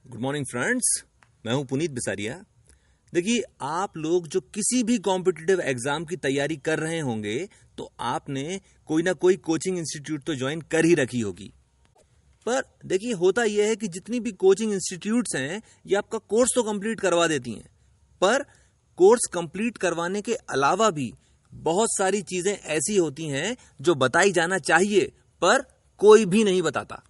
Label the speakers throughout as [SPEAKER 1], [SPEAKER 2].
[SPEAKER 1] Good morning friends, मैं हूं पुनीत बिसारिया। देखिए, आप लोग जो किसी भी कॉम्पिटिटिव एग्जाम की तैयारी कर रहे होंगे तो आपने कोई ना कोई कोचिंग इंस्टीट्यूट तो ज्वाइन कर ही रखी होगी। पर देखिए, होता यह है कि जितनी भी कोचिंग इंस्टीट्यूट्स हैं ये आपका कोर्स तो कंप्लीट करवा देती हैं, पर कोर्स कंप्लीट करवाने के अलावा भी बहुत सारी चीजें ऐसी होती हैं जो बताई जाना चाहिए पर कोई भी नहीं बताता।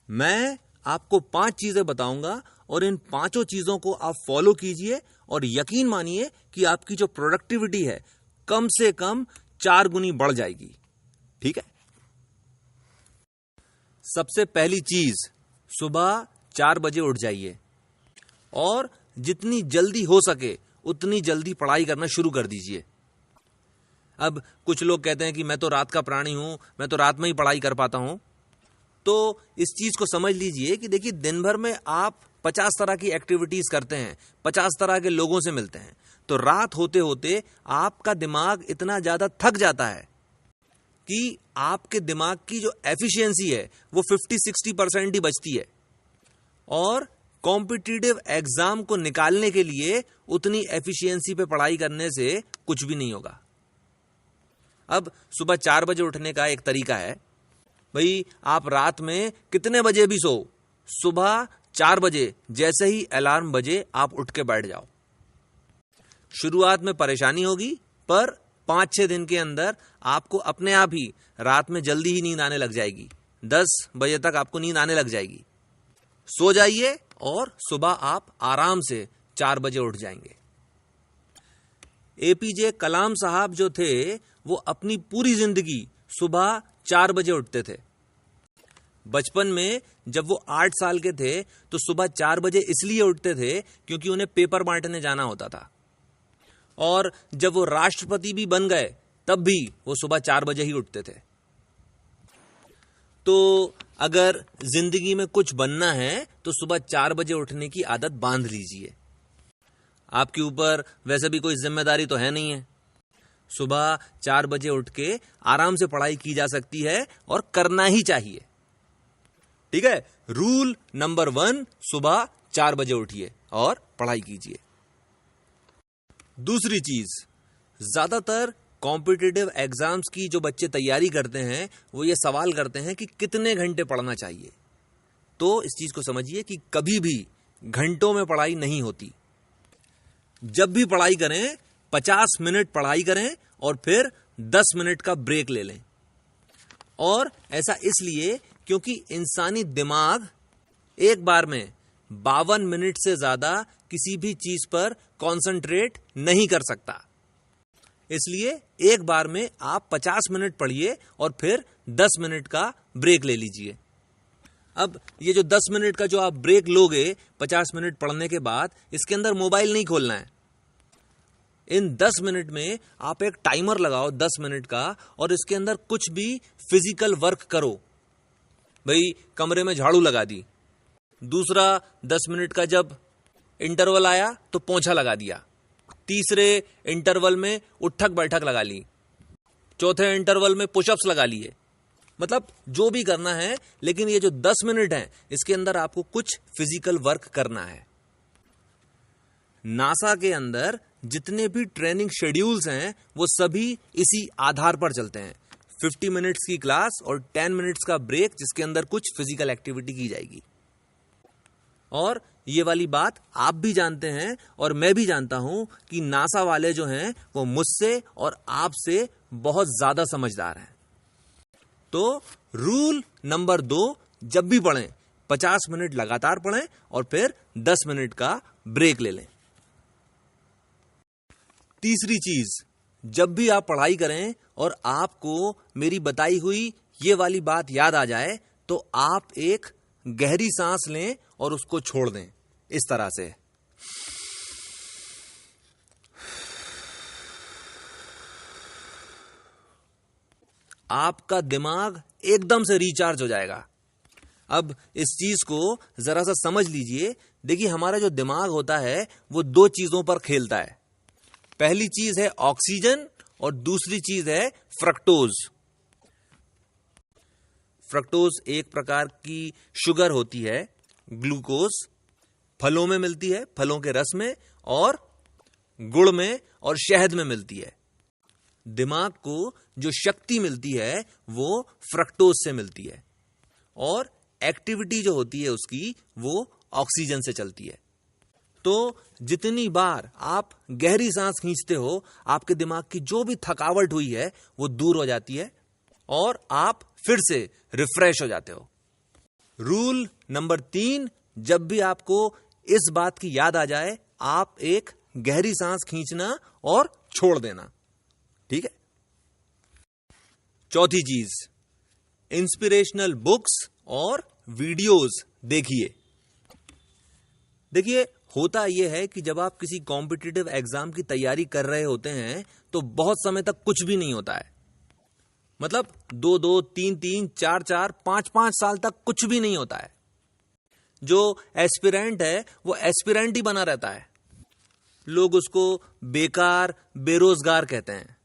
[SPEAKER 1] मैं आपको 5 चीजें बताऊंगा और इन 5 चीजों को आप फॉलो कीजिए और यकीन मानिए कि आपकी जो प्रोडक्टिविटी है कम से कम 4 गुनी बढ़ जाएगी। ठीक है। सबसे पहली चीज, सुबह 4 बजे उठ जाइए और जितनी जल्दी हो सके उतनी जल्दी पढ़ाई करना शुरू कर दीजिए। अब कुछ लोग कहते हैं कि मैं तो रात का प्राणी हूं, मैं तो रात में ही पढ़ाई कर पाता हूं। तो इस चीज को समझ लीजिए कि देखिए, दिन भर में आप 50 तरह की एक्टिविटीज करते हैं, 50 तरह के लोगों से मिलते हैं, तो रात होते होते आपका दिमाग इतना ज्यादा थक जाता है कि आपके दिमाग की जो एफिशिएंसी है वो 50-60% ही बचती है और कॉम्पिटिटिव एग्जाम को निकालने के लिए उतनी एफिशिएंसी पे पढ़ाई करने से कुछ भी नहीं होगा। अब सुबह 4 बजे उठने का एक तरीका है, भाई आप रात में कितने बजे भी सो, सुबह 4 बजे जैसे ही अलार्म बजे आप उठ के बैठ जाओ। शुरुआत में परेशानी होगी, पर 5-6 दिन के अंदर आपको अपने आप ही रात में जल्दी ही नींद आने लग जाएगी। 10 बजे तक आपको नींद आने लग जाएगी। सो जाइए और सुबह आप आराम से 4 बजे उठ जाएंगे। एपीजे कलाम साहब जो थे वो अपनी पूरी जिंदगी सुबह 4 बजे उठते थे। बचपन में जब वो 8 साल के थे तो सुबह 4 बजे इसलिए उठते थे क्योंकि उन्हें पेपर बांटने जाना होता था, और जब वो राष्ट्रपति भी बन गए तब भी वो सुबह 4 बजे ही उठते थे। तो अगर जिंदगी में कुछ बनना है तो सुबह 4 बजे उठने की आदत बांध लीजिए। आपके ऊपर वैसे भी कोई जिम्मेदारी तो है नहीं है। सुबह 4 बजे उठ के आराम से पढ़ाई की जा सकती है और करना ही चाहिए। ठीक है। रूल नंबर 1, सुबह 4 बजे उठिए और पढ़ाई कीजिए। दूसरी चीज, ज्यादातर कॉम्पिटिटिव एग्जाम्स की जो बच्चे तैयारी करते हैं वो ये सवाल करते हैं कि कितने घंटे पढ़ना चाहिए। तो इस चीज को समझिए कि कभी भी घंटों में पढ़ाई नहीं होती। जब भी पढ़ाई करें 50 मिनट पढ़ाई करें और फिर 10 मिनट का ब्रेक ले लें। और ऐसा इसलिए क्योंकि इंसानी दिमाग एक बार में 52 मिनट से ज्यादा किसी भी चीज पर कंसंट्रेट नहीं कर सकता। इसलिए एक बार में आप 50 मिनट पढ़िए और फिर 10 मिनट का ब्रेक ले लीजिए। अब ये जो 10 मिनट का जो आप ब्रेक लोगे 50 मिनट पढ़ने के बाद, इसके अंदर मोबाइल नहीं खोलना है। इन 10 मिनट में आप एक टाइमर लगाओ 10 मिनट का, और इसके अंदर कुछ भी फिजिकल वर्क करो। भाई कमरे में झाड़ू लगा दी, दूसरा 10 मिनट का जब इंटरवल आया तो पोंछा लगा दिया, तीसरे इंटरवल में उठक बैठक लगा ली, चौथे इंटरवल में पुशअप्स लगा लिए। मतलब जो भी करना है, लेकिन ये जो 10 मिनट है इसके अंदर आपको कुछ फिजिकल वर्क करना है। नासा के अंदर जितने भी ट्रेनिंग शेड्यूल्स हैं वो सभी इसी आधार पर चलते हैं। 50 मिनट्स की क्लास और 10 मिनट्स का ब्रेक, जिसके अंदर कुछ फिजिकल एक्टिविटी की जाएगी। और ये वाली बात आप भी जानते हैं और मैं भी जानता हूं कि नासा वाले जो हैं वो मुझसे और आपसे बहुत ज्यादा समझदार हैं। तो रूल नंबर 2, जब भी पढ़ें 50 मिनट लगातार पढ़ें और फिर 10 मिनट का ब्रेक ले लें। तीसरी चीज, जब भी आप पढ़ाई करें और आपको मेरी बताई हुई ये वाली बात याद आ जाए तो आप एक गहरी सांस लें और उसको छोड़ दें इस तरह से। आपका दिमाग एकदम से रिचार्ज हो जाएगा। अब इस चीज को जरा सा समझ लीजिए। देखिए, हमारा जो दिमाग होता है वो 2 चीजों पर खेलता है। पहली चीज है ऑक्सीजन और दूसरी चीज है फ्रक्टोज। फ्रक्टोज एक प्रकार की शुगर होती है ग्लूकोज फलों में मिलती है, फलों के रस में और गुड़ में और शहद में मिलती है। दिमाग को जो शक्ति मिलती है वो फ्रक्टोज से मिलती है और एक्टिविटी जो होती है उसकी वो ऑक्सीजन से चलती है। तो जितनी बार आप गहरी सांस खींचते हो, आपके दिमाग की जो भी थकावट हुई है वो दूर हो जाती है और आप फिर से रिफ्रेश हो जाते हो। रूल नंबर 3, जब भी आपको इस बात की याद आ जाए, आप एक गहरी सांस खींचना और छोड़ देना। ठीक है। चौथी चीज, इंस्पिरेशनल बुक्स और वीडियोस देखिए। देखिए, होता यह है कि जब आप किसी कॉम्पिटिटिव एग्जाम की तैयारी कर रहे होते हैं तो बहुत समय तक कुछ भी नहीं होता है। मतलब 2-2, 3-3, 4-4, 5-5 साल तक कुछ भी नहीं होता है। जो एस्पिरेंट है वो एस्पिरेंट ही बना रहता है। लोग उसको बेकार, बेरोजगार कहते हैं।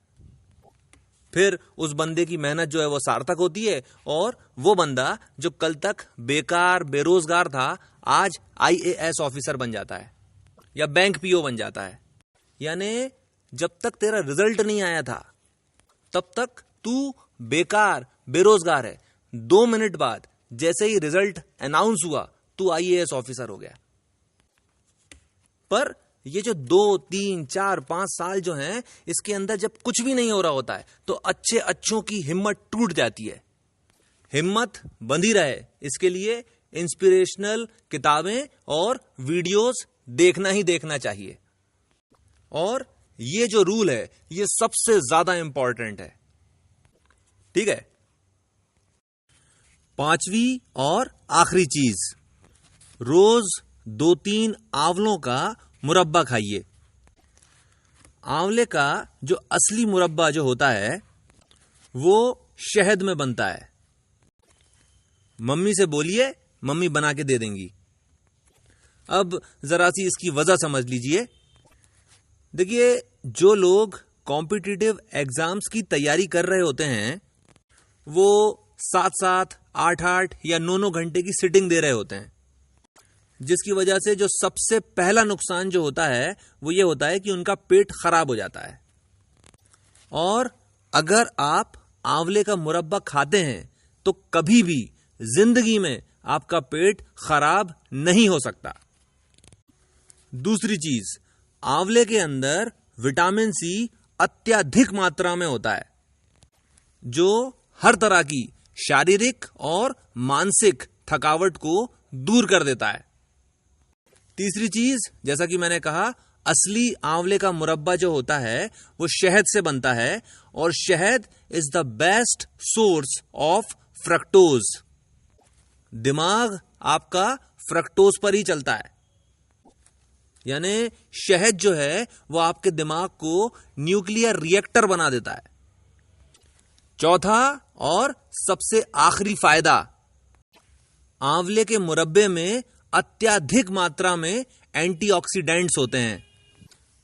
[SPEAKER 1] फिर उस बंदे की मेहनत जो है वो सार्थक होती है और वो बंदा जो कल तक बेकार, बेरोजगार था, आज IAS ऑफिसर बन जाता है या बैंक PO बन जाता है। यानी जब तक तेरा रिजल्ट नहीं आया था तब तक तू बेकार, बेरोजगार है। 2 मिनट बाद जैसे ही रिजल्ट अनाउंस हुआ, तू IAS ऑफिसर हो गया। पर ये जो 2, 3, 4, 5 साल जो हैं, इसके अंदर जब कुछ भी नहीं हो रहा होता है तो अच्छों की हिम्मत टूट जाती है। हिम्मत बंधी रहे, इसके लिए इंस्पिरेशनल किताबें और वीडियोस देखना ही देखना चाहिए। और ये जो रूल है ये सबसे ज्यादा इंपॉर्टेंट है। ठीक है। 5वीं और आखिरी चीज, रोज 2-3 आंवलों का मुरब्बा खाइए। आंवले का जो असली मुरब्बा जो होता है वो शहद में बनता है। मम्मी से बोलिए, मम्मी बना के दे देंगी। अब जरा सी इसकी वजह समझ लीजिए। देखिए, जो लोग कॉम्पिटिटिव एग्जाम्स की तैयारी कर रहे होते हैं वो 7-7, 8-8 या 9-9 घंटे की सिटिंग दे रहे होते हैं, जिसकी वजह से जो सबसे पहला नुकसान जो होता है वो ये होता है कि उनका पेट खराब हो जाता है। और अगर आप आंवले का मुरब्बा खाते हैं तो कभी भी जिंदगी में आपका पेट खराब नहीं हो सकता। दूसरी चीज, आंवले के अंदर विटामिन सी अत्यधिक मात्रा में होता है जो हर तरह की शारीरिक और मानसिक थकावट को दूर कर देता है। तीसरी चीज, जैसा कि मैंने कहा, असली आंवले का मुरब्बा जो होता है वो शहद से बनता है और शहद is the best source of fructose. दिमाग आपका फ्रक्टोज पर ही चलता है। यानी शहद जो है वो आपके दिमाग को न्यूक्लियर रिएक्टर बना देता है। चौथा और सबसे आखिरी फायदा, आंवले के मुरब्बे में अत्यधिक मात्रा में एंटीऑक्सीडेंट्स होते हैं,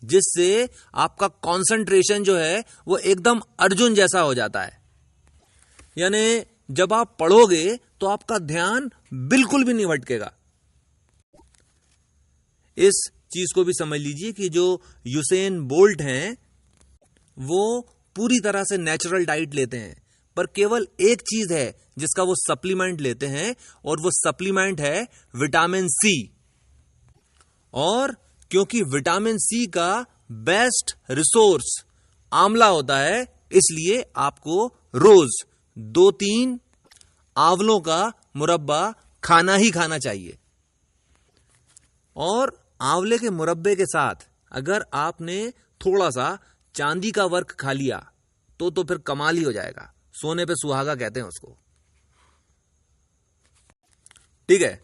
[SPEAKER 1] जिससे आपका कंसंट्रेशन जो है वो एकदम अर्जुन जैसा हो जाता है। यानी जब आप पढ़ोगे तो आपका ध्यान बिल्कुल भी नहीं भटकेगा। इस चीज को भी समझ लीजिए कि जो यूसेन बोल्ट हैं वो पूरी तरह से नेचुरल डाइट लेते हैं, पर केवल एक चीज है जिसका वो सप्लीमेंट लेते हैं और वो सप्लीमेंट है विटामिन सी। और क्योंकि विटामिन सी का बेस्ट रिसोर्स आंवला होता है, इसलिए आपको रोज 2-3 आंवलों का मुरब्बा खाना ही खाना चाहिए। और आंवले के मुरब्बे के साथ अगर आपने थोड़ा सा चांदी का वर्क खा लिया तो फिर कमाल ही हो जाएगा। सोने पे सुहागा कहते हैं उसको। ठीक है,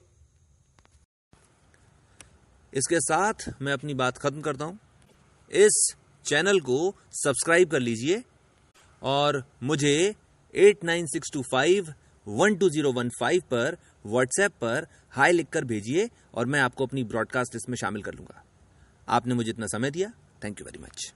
[SPEAKER 1] इसके साथ मैं अपनी बात खत्म करता हूं। इस चैनल को सब्सक्राइब कर लीजिए और मुझे 8962512015 पर व्हाट्सएप पर हाय लिखकर भेजिए और मैं आपको अपनी ब्रॉडकास्ट लिस्ट में शामिल कर लूंगा। आपने मुझे इतना समय दिया, थैंक यू वेरी मच।